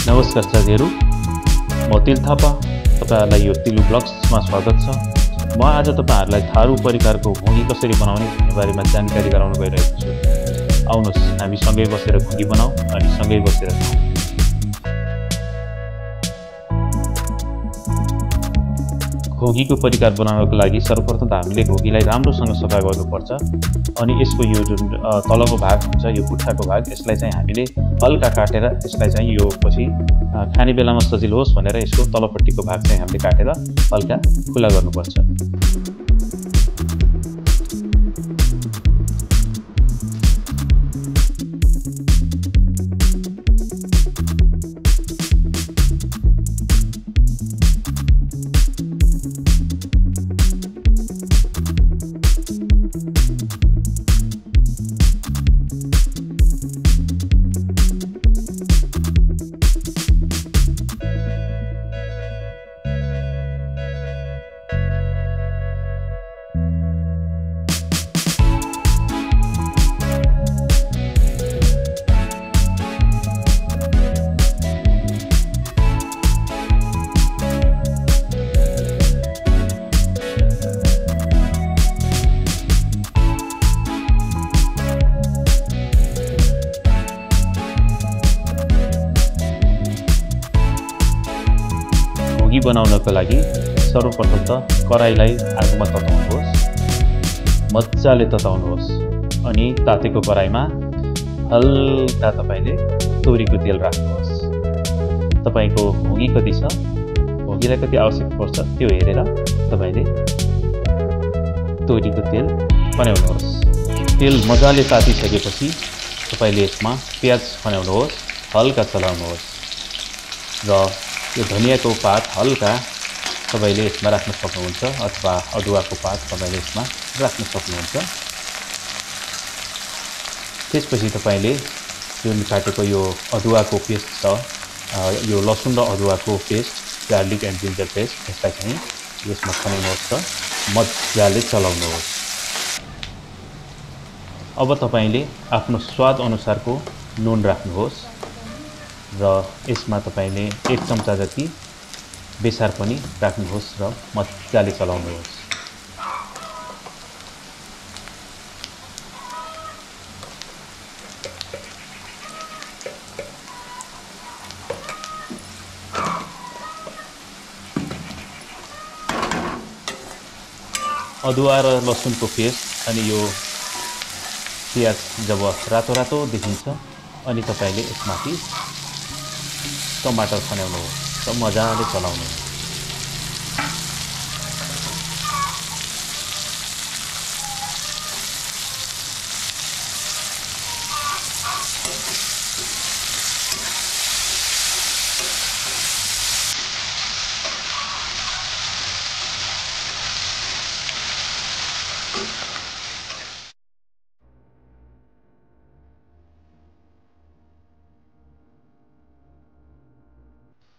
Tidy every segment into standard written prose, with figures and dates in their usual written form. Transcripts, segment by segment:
नमस्कार साथीहरू, म तिल थापा। तपाईहरुलाई यो तिलु ब्लग्समा स्वागत छ। म आज तपाईहरुलाई थारू परिकारको घुँगी कसरी बनाउने भन्ने बारेमा जानकारी गराउन गइरहेको छु। आउनुहोस् हामी सँगै बसेर घुँगी बनाऊ अनि सँगै बसेर खाऊ। घुँगीको परिकार बनाउनको लागि सर्वप्रथम त हामीले घुँगीलाई राम्रोसँग सफा गर्नुपर्छ अनि यसको यो जुन तलको भाग हुन्छ, यो पुट्ठाको भाग, यसलाई चाहिँ हामीले हल्का काटेर यसलाई चाहिँ यो पछि खाने बेलामा सजिलो होस् भनेर यसको तलपट्टिको भाग चाहिँ हामीले काटेर हल्का खुला गर्नुपर्छ। घुँगी बनाउनको लागि सर्वप्रथम त कराईलाई आगोमा तताउनुहोस्, मजाले तताउनुहोस् अनि तातेको कराईमा हल्का तपाईले तोरीको तेल राख्नुहोस्। तपाईको घुँगी कति छ, घुँगीलाई कति आवश्यक पर्छ त्यो हेरेर तपाईले तोरीको तेल खन्याउनुहोस्। तेल मजाले तातिसकेपछि तपाईले यसमा प्याज खन्याउनुहोस्, हल्का चलाउनुहोस् र यो धनियाको पात हल्का तपाईले यसमा राख्न सक्नुहुन्छ अथवा अदुवाको पात तपाईले यसमा राख्न सक्नुहुन्छ। त्यसपछि तपाईले जुन काटेको यो अदुवाको पेस्ट छ, यो लसुन र अदुवाको paste, garlic and ginger paste, यसलाई चाहिँ यसमा खन्याउनुहोस् र मजाले चलाउनुहोस्। अब तपाईले आफ्नो स्वाद अनुसारको नुन राख्नुहोस् र यसमा तपाईले 1 चम्चा जति बेसार पनि राख्नुहोस् र मजाले चलाउनुहोस्। अदुवा र लसुनको पेस्ट अनि यो प्याज जब रातो रातो देखिन्छ अनि तपाईले यसमाथि टमाटर खन्याउनुहोस् र मजाले चलाउनुहोस्।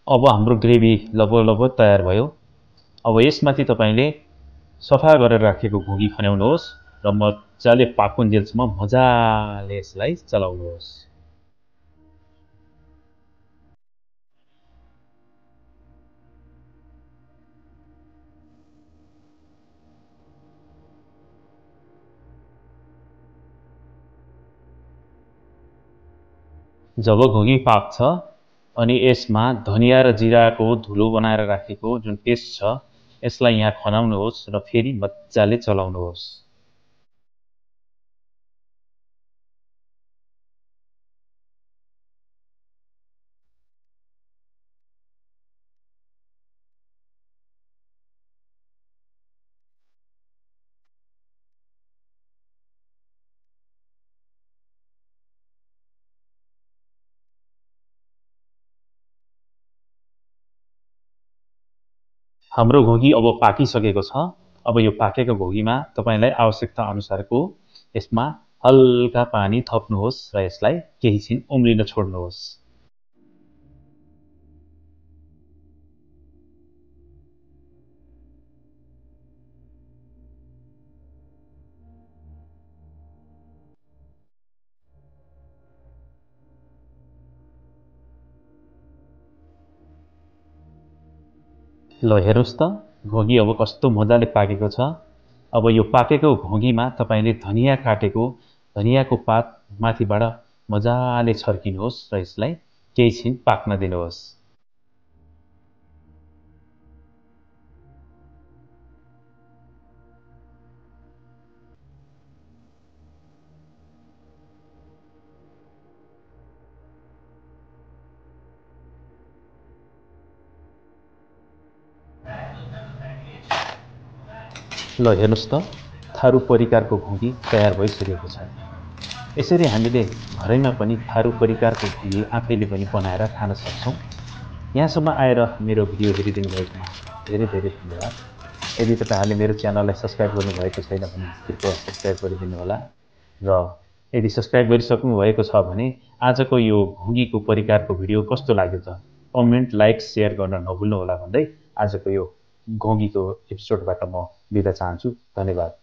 अब हाम्रो ग्रेभी लगभग तयार भयो। अब यसमाथि तपाईले सफा गरेर राखेको घुँगी खन्याउनुहोस् र मजाले पाकुन्जेलसम्म मजाले यसलाई चलाउनुहोस्। जब घुँगी पाक्छ अनि यसमा धनिया र जिराको धुलो बनाएर राखेको जुन पेस्ट छ यसलाई यहाँ खनाउनुहोस् र फेरि मजाले चलाउनुहोस्। हाम्रो घुँगी अब पाकिसकेको छ। अब यो पाकेको घुँगीमा तपाईलाई आवश्यकता अनुसारको यसमा हल्का पानी थप्नुहोस् र यसलाई केही छिन उम्लिन छोड्नुहोस्। ल हेर्नुहोस् त घोगी अब कस्तो मजाले पाकेको छ। अब यो पाकेको घोगीमा तपाईँले धनियाँ काटेको धनियाँको पात माथिबाट मजाले छर्किनुहोस् र यसलाई केही छिन पाक्न दिनुहोस्। ल हेर्नुहोस् त थारु परिकारको घोगी तयार भइसकेको छ। यसरी हामीले घरैमा पनि थारु परिकारको घोगी आफैले पनि बनाएर खान सक्छौँ। यहाँसम्म आएर मेरो भिडियो हेरिदिनु भएकोमा धेरै धेरै धन्यवाद। यदि तपाईँहरूले मेरो च्यानललाई सब्सक्राइब गर्नुभएको छैन भने कृपया सब्सक्राइब गरिदिनु होला र यदि सब्सक्राइब गरिसक्नु भएको छ भने आजको यो घोगीको परिकारको भिडियो कस्तो लाग्यो त कमेन्ट लाइक सेयर गर्न नभुल्नु होला भन्दै आजको यो घोगीको एपिसोडबाट म बिदा चाहन्छु। धन्यवाद।